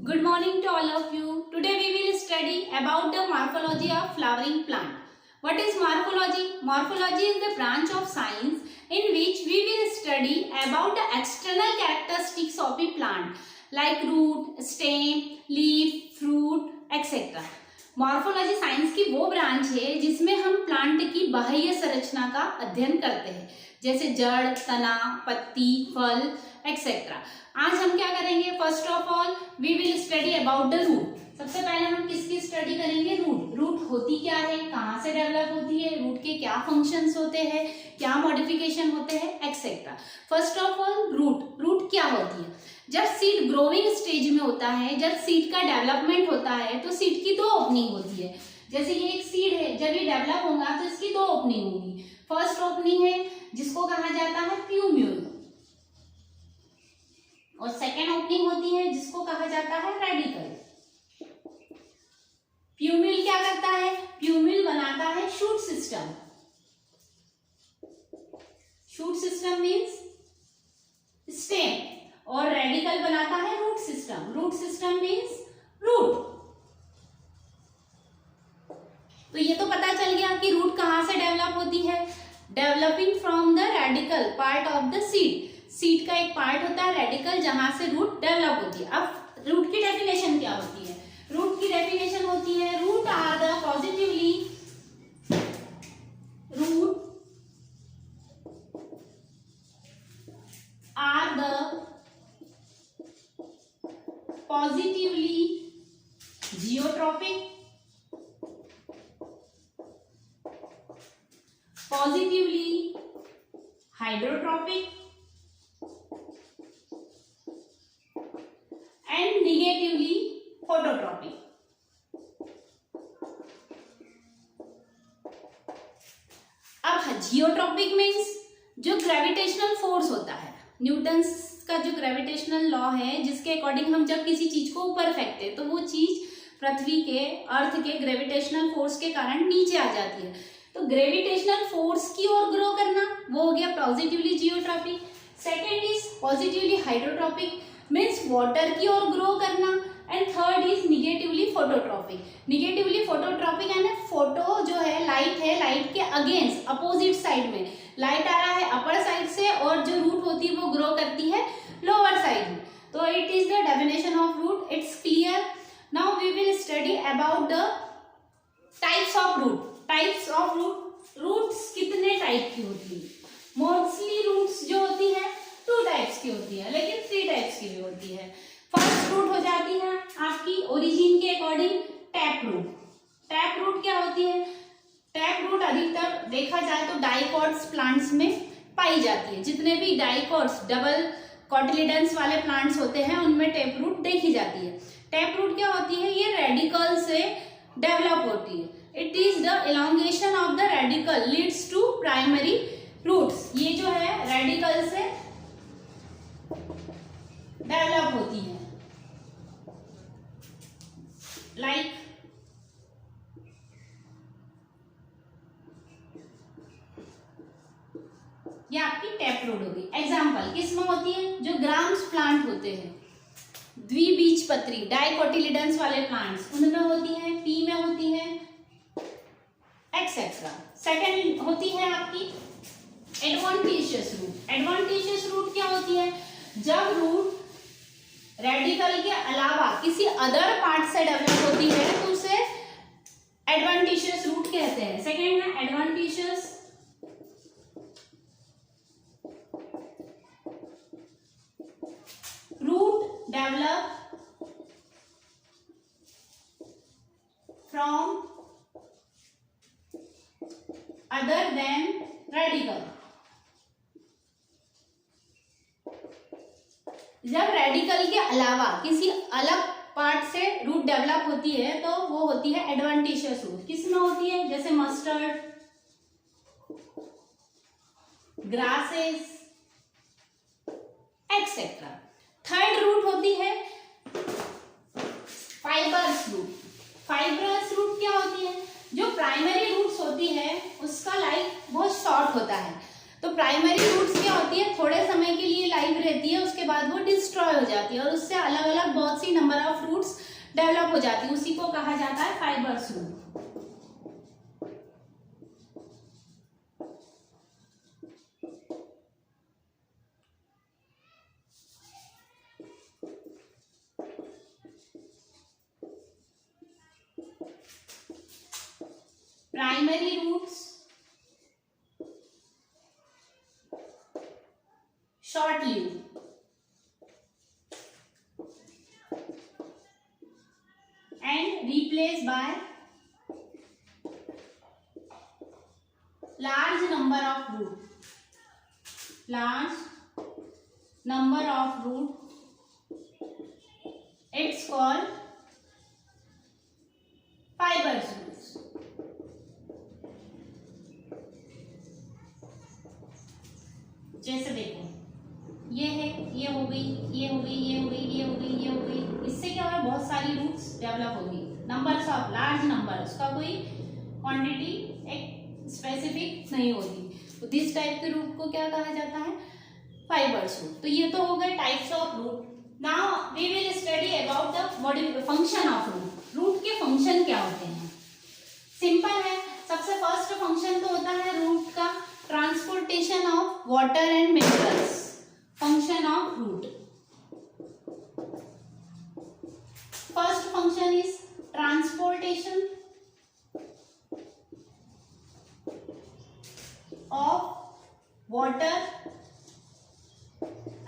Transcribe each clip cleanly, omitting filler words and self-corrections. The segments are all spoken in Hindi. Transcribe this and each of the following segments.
Good morning to all of you. Today we will study about the morphology of flowering plant. What is morphology? Morphology is the branch of science in which we will study about the external characteristics of a plant like root, stem, leaf, fruit, etc. Morphology science की वो ब्रांच है जिसमें हम प्लांट की बाह्य संरचना का अध्ययन करते हैं, जैसे जड़, तना, पत्ती, फल एक्सेट्रा. आज हम क्या करेंगे? First of all we will study about the root. सबसे पहले हम किसकी स्टडी करेंगे? रूट. रूट होती क्या है, कहाँ से डेवलप होती है, रूट के क्या फंक्शंस होते हैं, क्या मॉडिफिकेशन होते हैं etcetera. First of all root. Root क्या होती है? जब सीड ग्रोइंग स्टेज में होता है, जब सीड का डेवलपमेंट होता है तो सीड की दो ओपनिंग होती है. जैसे ये एक सीड है, जब ये डेवलप होगा तो इसकी दो ओपनिंग होगी. फर्स्ट ओपनिंग है जिसको कहा जाता है प्यूम्यूल, और सेकेंड ओपनिंग होती है जिसको कहा जाता है रेडिकल. प्यूम्यूल क्या करता है? प्यूम्यूल बनाता है shoot system. Shoot system means stem, और रेडिकल बनाता है root system. Root system means root. तो ये तो पता चल गया कि रूट कहां से डेवलप होती है. Developing from the radical part of the seed. Seed का एक पार्ट होता है रेडिकल जहां से रूट डेवलप होती है. अब रूट की डेफिनेशन क्या होती है? रूट की डेफिनेशन होती है root are the positively geotropic, positively hydrotropic and negatively phototropic. अब जियोट्रॉपिक मीन्स जो ग्रेविटेशनल फोर्स होता है, न्यूटन्स का जो ग्रेविटेशनल लॉ है जिसके अकॉर्डिंग हम जब किसी चीज को ऊपर फेंकते हैं तो वो चीज पृथ्वी के, अर्थ के ग्रेविटेशनल फोर्स के कारण नीचे आ जाती है. तो ग्रेविटेशनल फोर्स की ओर ग्रो करना वो हो गया positively geotropic. Second is positively hydrotropic means water की ओर ग्रो करना. And third is negatively phototropic. Negatively phototropic यानी फोटो जो है लाइट है, लाइट के अगेंस्ट अपोजिट साइड में लाइट आ रहा है अपर साइड से, और जो रूट होती है वो ग्रो करती है लोअर साइड में. तो it is the definition of root. It's clear. Now we will study about the types of root. Types of root. Roots कितने टाइप की होती है? मोस्टली रूट्स जो होती है 2 टाइप्स की होती है, लेकिन 3 टाइप्स की भी होती है. फर्स्ट रूट हो जाती है आपकी ओरिजिन के according tap root. Tap root क्या होती है? टैप रूट अधिकतर देखा जाए तो डाइकॉट्स प्लांट्स में पाई जाती है. जितने भी डाइकॉट्स डबल कॉटिलिडन्स वाले प्लांट्स होते हैं उनमें टैप रूट देखी जाती है. टैप रूट क्या होती है? ये रेडिकल से डेवलप होती है. It is the elongation of the radicle leads to primary roots. ये जो है रेडिकल से डेवलप होती है. लाइक ये आपकी टैप रूट होगी. एग्जाम्पल किसमें होती है? जो ग्राम्स प्लांट होते हैं, द्विबीजपत्री डाइकोटिलिडन्स वाले प्लांट्स, उनमें होती है, पी में होती है एक्सेट्रा. सेकेंड होती है आपकी एडवांटेशियस रूट. एडवांटेशियस रूट क्या होती है? जब रूट रेडिकल के अलावा किसी अदर पार्ट से डेवलप होती है तो उसे एडवांटेशियस रूट कहते हैं. सेकेंड है adventitious root develop from other than radicle. जब रेडिकल के अलावा किसी अलग पार्ट से रूट डेवलप होती है तो वो होती है एडवांटेशियस रूट. किसमें होती है? जैसे mustard, grasses etcetera. Third root होती है फाइबरस रूट. फाइबरस रूट क्या होती है? जो प्राइमरी रूट्स होती है उसका लाइफ बहुत शॉर्ट होता है. तो प्राइमरी रूट्स क्या होती है? थोड़े समय के लिए लाइव रहती है, उसके बाद वो डिस्ट्रॉय हो जाती है और उससे अलग अलग बहुत सी नंबर ऑफ रूट्स डेवलप हो जाती है, उसी को कहा जाता है fibrous root. Primary roots, short lived, and replaced by large number of root. Large number of root, it's called fibrous roots. जैसे देखो ये है, ये हो गई, ये हो गई, ये हो गई, ये हो गई, ये हो गई, इससे क्या होगा, बहुत सारी रूट्स डेवलप होगी, नंबर्स ऑफ लार्ज नंबर, उसका कोई क्वांटिटी एक स्पेसिफिक नहीं होती, तो दिस टाइप के रूट को क्या कहा जाता है, फाइबर्स रूट। तो ये तो हो गए types of root. Now we will study about the function of root. Root के फंक्शन क्या होते हैं, सिंपल है। सबसे फर्स्ट फंक्शन तो होता है रूट का transportation of water and minerals, function of root. First function is transportation of water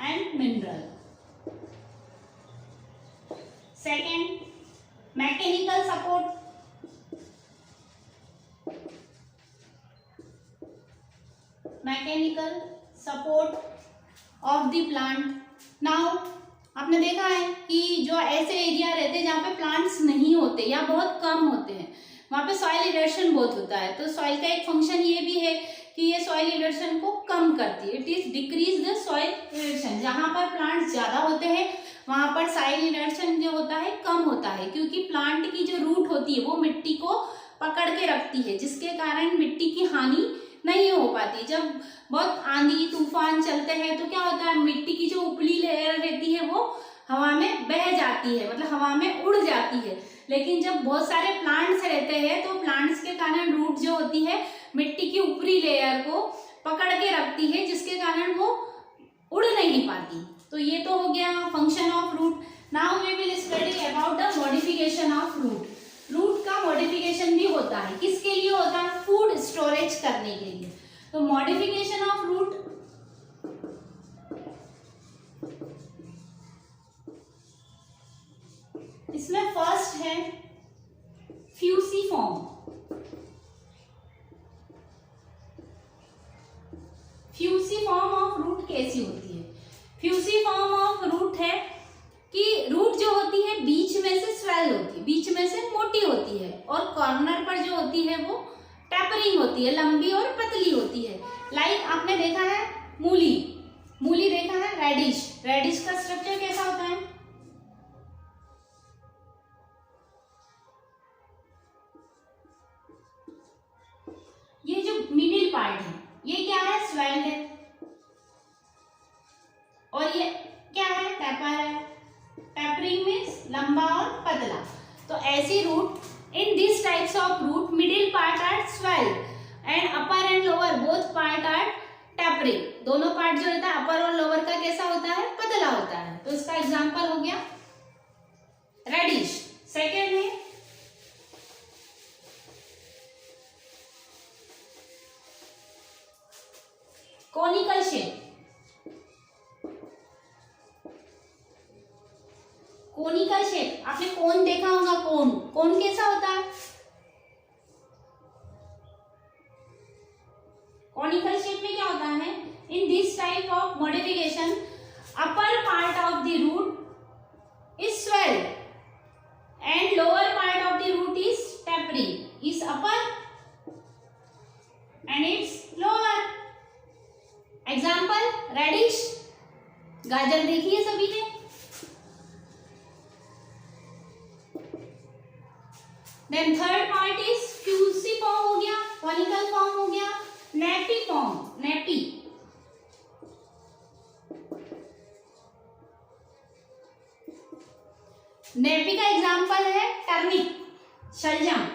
and mineral. Second, mechanical support. Mechanical support of the plant. Now आपने देखा है कि जो ऐसे एरिया रहते हैं जहाँ पे प्लांट्स नहीं होते या बहुत कम होते हैं, वहाँ पे सॉइल इरोशन बहुत होता है, तो सॉइल का एक फंक्शन ये भी है कि ये सॉइल इरोशन को कम करती है, it is decrease the soil erosion. जहाँ पर प्लांट्स ज्यादा होते हैं वहाँ पर सॉइल इरोशन जो होता है कम होता है, क्योंकि प्लांट की जो रूट होती है वो मिट्टी को पकड़ के रखती है, जिसके कारण मिट्टी की हानि नहीं हो पाती। जब बहुत आंधी तूफान चलते हैं तो क्या होता है, मिट्टी की जो ऊपरी लेयर रहती है वो हवा में बह जाती है, मतलब हवा में उड़ जाती है। लेकिन जब बहुत सारे प्लांट्स रहते हैं तो प्लांट्स के कारण रूट जो होती है मिट्टी की ऊपरी लेयर को पकड़ के रखती है, जिसके कारण वो उड़ नहीं पाती। तो ये तो हो गया function of root. Now we will study about the modification of root. Root का मॉडिफिकेशन भी होता है, किसके लिए होता है, फूड स्टोरेज करने के लिए। तो मॉडिफिकेशन ऑफ रूट, इसमें फर्स्ट है फ्यूसिफॉर्म। फ्यूसिफॉर्म ऑफ रूट कैसी होती है, फ्यूसिफॉर्म ऑफ रूट है कि रूट जो होती है बीच में से स्वेल होती है, बीच में से मोटी होती है, और कॉर्नर पर जो होती है वो टैपरिंग होती है, लंबी और पतली होती है। लाइक आपने देखा है मूली, मूली देखा है, रेडिश, रेडिश का स्ट्रक्चर कैसा होता है, ये जो मिडिल पार्ट है ये क्या है, स्वेल्ड है, और ये क्या है, टैपर है। टैपरिंग मीन्स लंबा और पतला। तो ऐसी root, in this types of root middle part are swelled and upper end lower both part are tapering. दोनों पार्ट जो रहता है अपर और लोअर का कैसा होता है, पतला होता है। तो इसका एग्जांपल हो गया रेडिश। सेकेंड है कोनिकल शेप। कोनिकल शेप, आपने कोन देखा होगा, कोन, कोन कैसा होता है, कोनिकल शेप में क्या होता है, in this type of modification upper part of the root is swelled and lower part of the root is tapering, is upper and its lower. Example radish, गाजर देखी है सभी ने। Then third part is fusiform हो गया, कॉनिकल फॉर्म हो गया, नेपिफॉर्म, नेपी। नेपी का एग्जाम्पल है टर्निप, शलजम।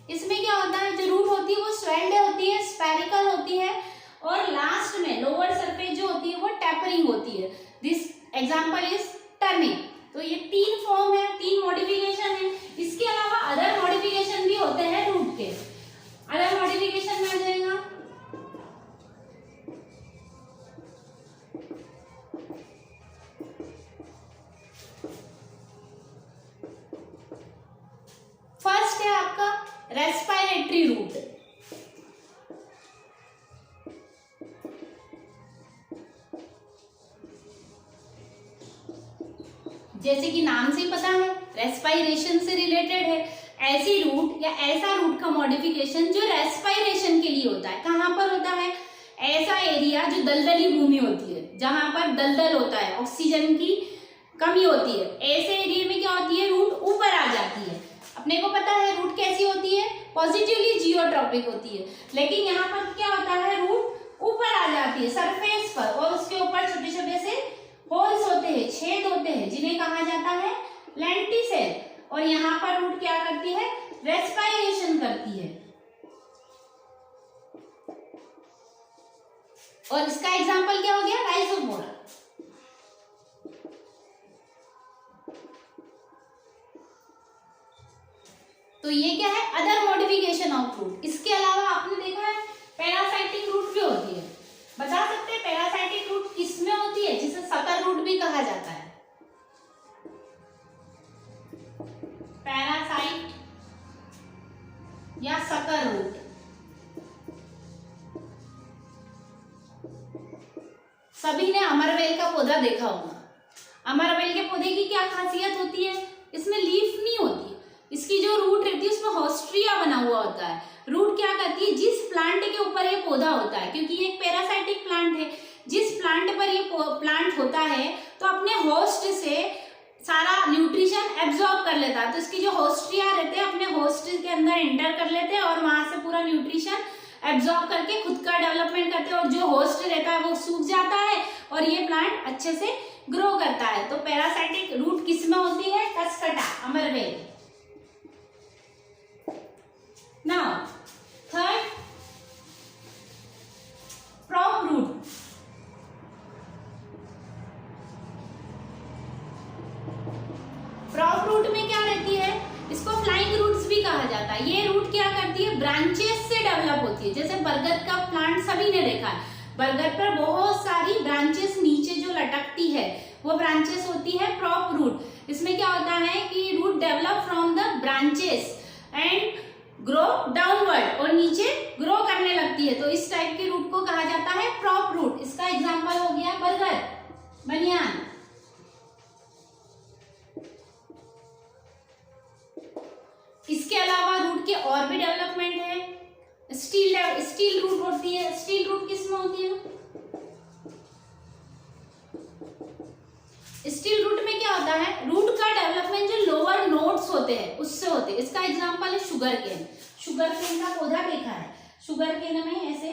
इसमें क्या होता है, जो रूट होती है वो स्वेल्ड होती है, स्फेरिकल होती है, और लास्ट में लोअर सरफेस जो होती है वो टेपरिंग होती है। This example is turnip. तो ये 3 फॉर्म है, 3 मॉडिफिकेशन है। इसके अलावा अदर मॉडिफिकेशन भी होते हैं रूट के। अदर मॉडिफिकेशन में आ जाएगा फर्स्ट है आपका रेस्पिरेटरी रूट। जैसे कि नाम से ही पता है, रेस्पिरेशन से रिलेटेड है। ऐसी रूट या ऐसा रूट का मॉडिफिकेशन जो रेस्पिरेशन के लिए होता है। कहाँ पर होता है, ऐसा एरिया जो दलदली भूमि होती है, जहां पर दलदल होता है, ऑक्सीजन की कमी होती है, ऐसे एरिया में क्या होती है, रूट ऊपर आ जाती है। अपने को पता है रूट कैसी होती है, पॉजिटिवली जियोट्रॉपिक होती है। लेकिन यहाँ पर क्या होता है, रूट ऊपर आ जाती है सरफेस पर, और उसके ऊपर छोटे छोटे से होल्स होते हैं, छेद होते हैं, जिन्हें कहा जाता है लेंटिसेल। और यहाँ पर रूट क्या करती है, रेस्पिरेशन करती है। और इसका एग्जाम्पल क्या हो गया, राइजोफोरा। तो ये क्या है, अदर मॉडिफिकेशन ऑफ रूट। इसके अलावा आपने देखा है पैरासाइटिक रूट भी होती है। बता सकते हैं पैरासाइटिक रूट किसमें होती है, जिसे सकर रूट भी कहा जाता है। पैरासाइट या सकर रूट। सभी ने अमरवेल का पौधा देखा होगा। अमरवेल के पौधे की क्या खासियत होती है, इसमें लीफ नहीं होती। इसकी जो रूट रहती है उसमें हॉस्ट्रिया बना हुआ होता है। रूट क्या करती है, जिस प्लांट के ऊपर ये पौधा होता है, क्योंकि ये एक पैरासाइटिक प्लांट है, जिस प्लांट पर ये प्लांट होता है तो अपने होस्ट से सारा न्यूट्रिशन एब्जॉर्ब कर लेता है। तो इसकी जो हॉस्ट्रिया रहते हैं अपने होस्ट के अंदर एंटर कर लेते हैं और वहां से पूरा न्यूट्रिशन एब्जॉर्ब करके खुद का डेवलपमेंट करते हैं, और जो होस्ट रहता है वो सूख जाता है और ये प्लांट अच्छे से ग्रो करता है। तो पैरासाइटिक रूट किसमें होती है, कस्कटा, अमरवेल। Now, third, prop root. Prop root में क्या रहती है, इसको फ्लाइंग रूट्स भी कहा जाता है। ये रूट क्या करती है, ब्रांचेस से डेवलप होती है। जैसे बरगद का प्लांट सभी ने देखा है, बरगद पर बहुत सारी ब्रांचेस नीचे जो लटकती है वो ब्रांचेस होती है प्रॉप रूट। इसमें क्या होता है कि root develop from the branches and grow downward, और नीचे ग्रो करने लगती है। तो इस टाइप के रूट को कहा जाता है प्रॉप रूट। इसका एग्जांपल हो गया बरगद, बनियान। इसके अलावा रूट के और भी डेवलपमेंट है। स्टील रूट होती है। स्टील रूट किसमें होती है, स्टील रूट में क्या होता है, रूट का डेवलपमेंट जो लोअर नोड्स होते हैं उससे होते हैं। इसका एग्जांपल है शुगर केन। शुगर केन का पौधा देखा है, शुगर केन में ऐसे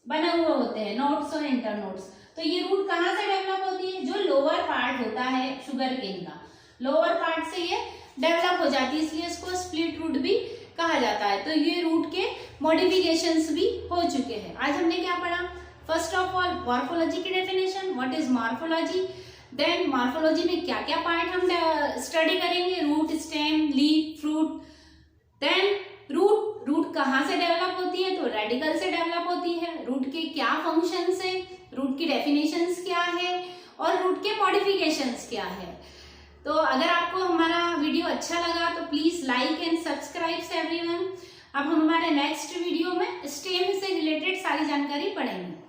बने हुए होते हैं नोड्स और इंटर नोड्स। तो ये रूट कहाँ से डेवलप होती है, जो लोअर पार्ट होता है शुगर केन का, लोअर पार्ट से ये डेवलप हो जाती है, इसलिए इसको स्प्लिट रूट भी कहा जाता है। तो ये रूट के मॉडिफिकेशंस भी हो चुके हैं। आज हमने क्या पढ़ा, फर्स्ट ऑफ ऑल मॉर्फोलॉजी की definition, what is morphology, then morphology में क्या क्या पार्ट हम स्टडी करेंगे, root, stem, leaf, fruit. Then root कहाँ से डेवलप होती है, तो रेडिकल से डेवलप होती है। रूट के क्या फंक्शंस है, रूट की डेफिनेशंस क्या है, और रूट के मॉडिफिकेशंस क्या है। तो अगर आपको हमारा वीडियो अच्छा लगा तो please like and subscribe everyone. अब हम हमारे नेक्स्ट वीडियो में स्टेम से रिलेटेड सारी जानकारी पढ़ेंगे।